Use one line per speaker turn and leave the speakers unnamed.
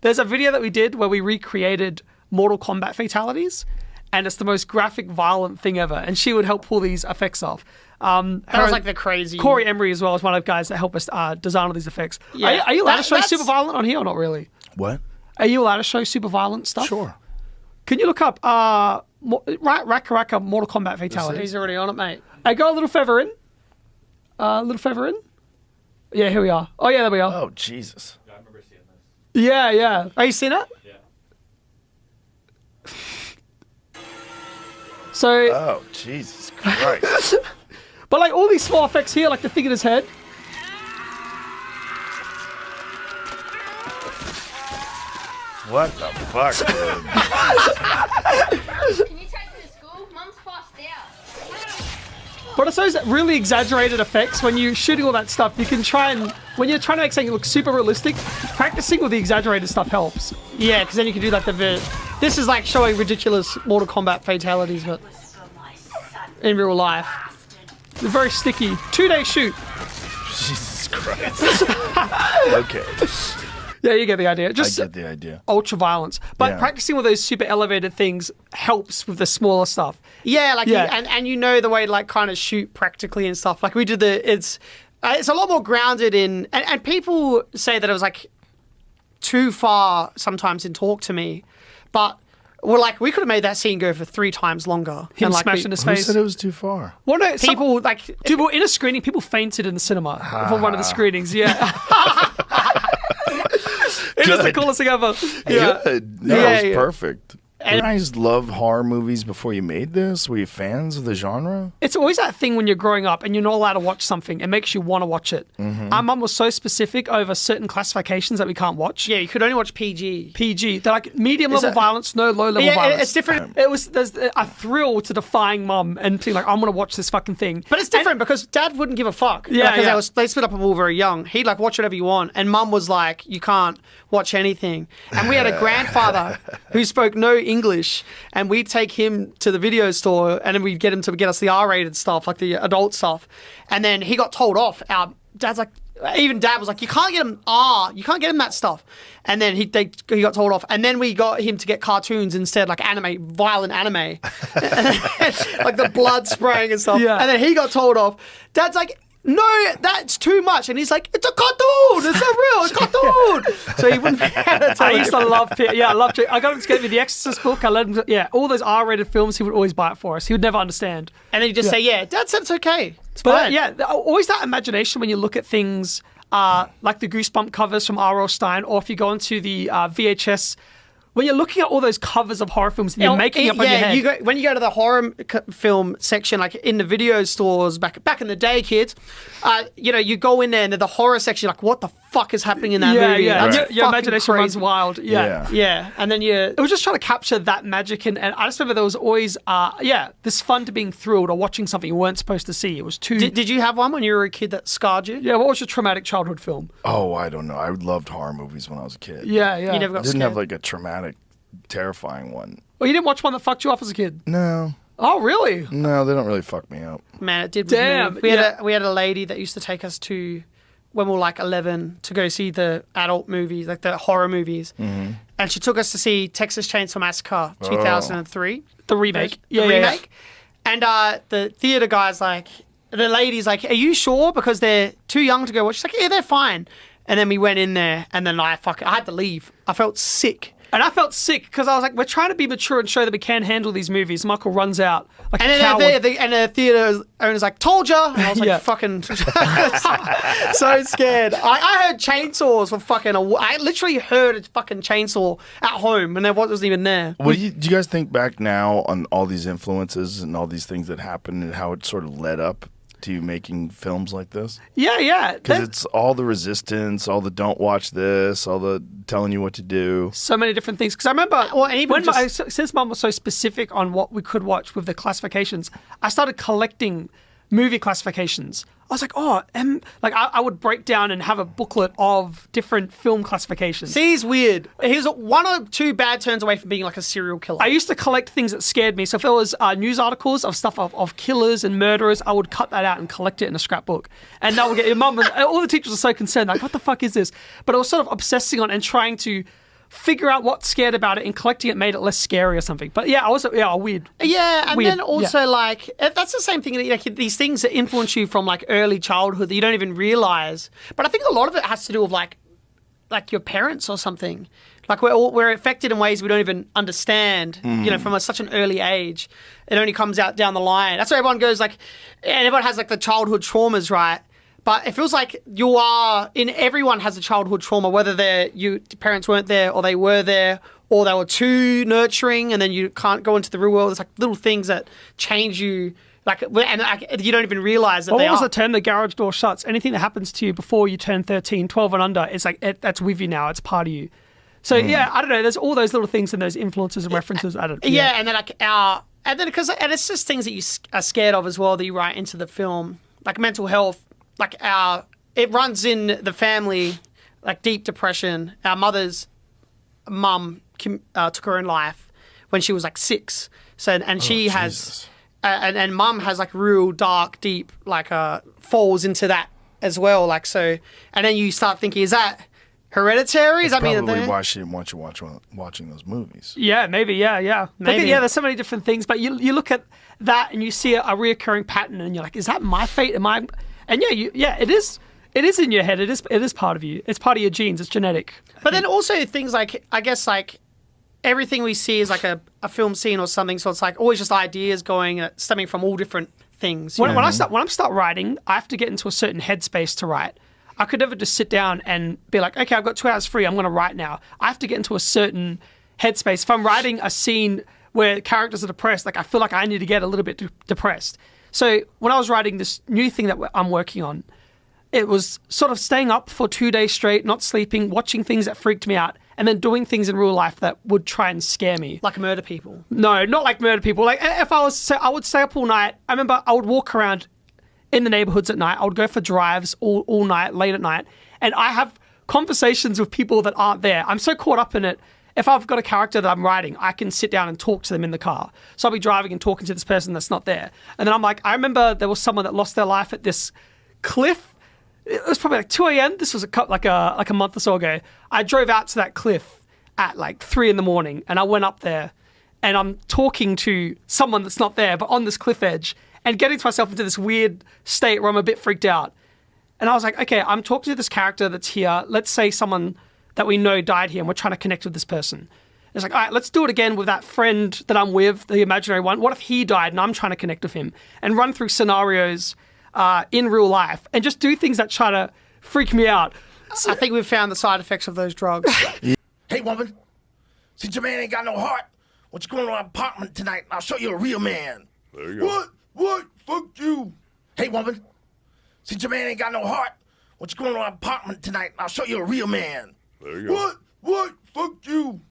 There's a video that we did where we recreated Mortal Kombat fatalities, and it's the most graphic, violent thing ever. And she would help pull these effects off.
That was like the crazy...
Corey Emery as well is one of the guys that help us design all these effects.
Yeah.
Are you allowed to show super violent on here or not really?
What?
Are you allowed to show super violent stuff?
Sure.
Can you look up Rackaracka Mortal Kombat fatalities?
He's already on it, mate.
I go a little further in. A little further in. Yeah, here we are. Oh, yeah, there we are.
Oh, Jesus.
I remember seeing this.
Yeah, yeah. Have you seen it?
Yeah.
So...
Oh, Jesus Christ.
But like all these small effects here, like the thing in his head.
What the fuck, dude?
Can you take me to school? Mum's passed out.
But it's those really exaggerated effects when you're shooting all that stuff. You can try and, when you're trying to make something look super realistic, practicing with the exaggerated stuff helps.
Yeah, because then you can do like this is like showing ridiculous Mortal Kombat fatalities, but in real life.
They're very sticky. 2-day shoot.
Jesus Christ. Okay.
Yeah, you get the idea.
I get the idea.
Ultra violence. But
Yeah.
practicing with those super elevated things helps with the smaller stuff.
Yeah, like
Yeah.
and you know the way to like kind of shoot practically and stuff. Like we did it's a lot more grounded in and people say that it was like too far sometimes in Talk to Me, but we're like we could have made that scene go for 3 times longer.
Him
and like
smashing his
Who
face.
said it was too far?
Well, no,
people like
dude, well, in a screening, people fainted in the cinema for one of the screenings. Yeah. It is the
Good.
coolest thing ever. Yeah.
Good. No,
Yeah,
it was
yeah.
perfect. You guys love horror movies before you made this? Were you fans of the genre?
It's always that thing when you're growing up and you're not allowed to watch something. It makes you want to watch it. Our mum was so specific over certain classifications that we can't watch.
yeah, you could only watch PG.
PG. They're like medium level
it-
violence, no low level
Yeah,
violence.
it's different.
There's a thrill to defying mum and being like, I'm going to watch this fucking thing.
But it's different because Dad wouldn't give a fuck.
Yeah,
because
yeah.
they split up when we were very young. He'd like watch whatever you want, and Mum was like, "You can't watch anything." And we had a grandfather who spoke no English, and we'd take him to the video store, and then we'd get him to get us the R-rated stuff, like the adult stuff. And then he got told off. Our dad's like, even Dad was like, "You can't get him you can't get him that stuff." And then he got told off. And then we got him to get cartoons instead, like violent anime, like the blood spraying and stuff.
Yeah.
And then he got told off. Dad's like, "No, that's too much." And he's like, "It's a cartoon. It's not real. It's a cartoon." So he wouldn't be able to tell
I used to
him.
love I loved it. I got him to get me the Exorcist book. I let him, all those R-rated films, he would always buy it for us. He would never understand.
And then you just say, "Yeah, Dad said it's okay. It's
But
fine."
yeah, always that imagination when you look at things like the Goosebump covers from R.L. Stein, or if you go into the VHS, when you're looking at all those covers of horror films and you're making up on your head.
When you go to the horror film section, like in the video stores back in the day, kids, you go in there and the horror section, you're like, what the fuck is happening in that movie?
Yeah,
That's
your
fucking
imagination
crazy.
runs wild. Yeah.
Yeah, and then
It was just trying to capture that magic, and I just remember there was always, this fun to being thrilled or watching something you weren't supposed to see. It was too...
Did you have one when you were a kid that scarred you?
Yeah, what was your traumatic childhood film?
Oh, I don't know. I loved horror movies when I was a kid.
Yeah, yeah.
You never
I
got
didn't
scared?
have like a traumatic, terrifying one.
Well, you didn't watch one that fucked you up as a kid?
No.
Oh, really?
No, they don't really fuck me up.
Man, it did. With
Damn,
me.
yeah.
We had a lady that used to take us to, when we were like 11, to go see the adult movies, like the horror movies. Mm-hmm. And she took us to see Texas Chainsaw Massacre 2003.
The remake.
The remake. And the theater guy's like, the lady's like, "Are you sure? Because they're too young to go watch." She's like, "Yeah, they're fine." And then we went in there, and then I had to leave. I felt sick.
And I felt sick because I was like, we're trying to be mature and show that we can handle these movies. Michael runs out like
And
a
then
coward.
the theater owner's like, "Told ya!" And I was like,
Yeah.
fucking so scared. I heard chainsaws for fucking I literally heard a fucking chainsaw at home and there wasn't even there.
What do you guys think back now on all these influences and all these things that happened and how it sort of led up to you making films like this?
Yeah.
Because it's all the resistance, all the don't watch this, all the telling you what to do.
So many different things. Because I remember
Well, and even
since Mum was so specific on what we could watch with the classifications, I started collecting movie classifications. I was like, I would break down and have a booklet of different film classifications.
See, he's weird. He's 1 or 2 bad turns away from being like a serial killer.
I used to collect things that scared me. So if there was news articles of stuff of killers and murderers, I would cut that out and collect it in a scrapbook. And that would get your mum. And all the teachers were so concerned, like, what the fuck is this? But I was sort of obsessing on and trying to figure out what's scared about it, and collecting it made it less scary or something. But yeah, weird.
Yeah, and
Weird,
then also like that's the same thing. Like these things that influence you from like early childhood that you don't even realize. But I think a lot of it has to do with like your parents or something. Like we're affected in ways we don't even understand. You know, from such an early age, it only comes out down the line. That's why everyone goes like, and everyone has like the childhood traumas, right? But it feels like everyone has a childhood trauma, whether your parents weren't there or they were there or they were too nurturing and then you can't go into the real world. It's like little things that change you, and you don't even realize that
What
they
was
are.
the term? The garage door shuts. Anything that happens to you before you turn 13, 12 and under, it's like that's with you now. It's part of you. So yeah, I don't know. There's all those little things and those influences and references. I don't.
Yeah, and then and it's just things that you are scared of as well that you write into the film, like mental health. Like it runs in the family, like deep depression. Our mother's mum took her own life when she was like 6. So and she has, and mum has like real dark, deep, like falls into that as well. Like so, and then you start thinking, is that hereditary? Does that mean
Probably
that
why she didn't want you watching those movies.
Yeah, maybe. Yeah.
Maybe.
Yeah, there's so many different things, but you look at that and you see a reoccurring pattern, and you're like, is that my fate? Am I? And yeah, it is. It is in your head. It is part of you. It's part of your genes. It's genetic.
But then also things like, I guess like everything we see is like a film scene or something. So it's like always just ideas stemming from all different things.
When I start writing, I have to get into a certain headspace to write. I could never just sit down and be like, okay, I've got 2 hours free. I'm going to write now. I have to get into a certain headspace. If I'm writing a scene where characters are depressed, like I feel like I need to get a little bit depressed. So when I was writing this new thing that I'm working on, it was sort of staying up for 2 days straight, not sleeping, watching things that freaked me out, and then doing things in real life that would try and scare me.
Like murder people.
No, not like murder people. Like if I would stay up all night. I remember I would walk around in the neighborhoods at night. I would go for drives all night, late at night, and I have conversations with people that aren't there. I'm so caught up in it. If I've got a character that I'm writing, I can sit down and talk to them in the car. So I'll be driving and talking to this person that's not there. And then I'm like, I remember there was someone that lost their life at this cliff. It was probably like 2 a.m. This was like a month or so ago. I drove out to that cliff at like 3 in the morning, and I went up there and I'm talking to someone that's not there, but on this cliff edge, and getting to myself into this weird state where I'm a bit freaked out. And I was like, okay, I'm talking to this character that's here. Let's say someone that we know died here and we're trying to connect with this person. It's like, all right, let's do it again with that friend that I'm with, the imaginary one. What if he died and I'm trying to connect with him? And run through scenarios in real life and just do things that try to freak me out.
I think we've found the side effects of those drugs.
Hey, woman. Since your man ain't got no heart, what you going to our apartment tonight? I'll show you a real man.
There you go.
What? Fuck you. Hey, woman. Since your man ain't got no heart, what you going to our apartment tonight? I'll show you a real man.
There you go.
What? Fuck you.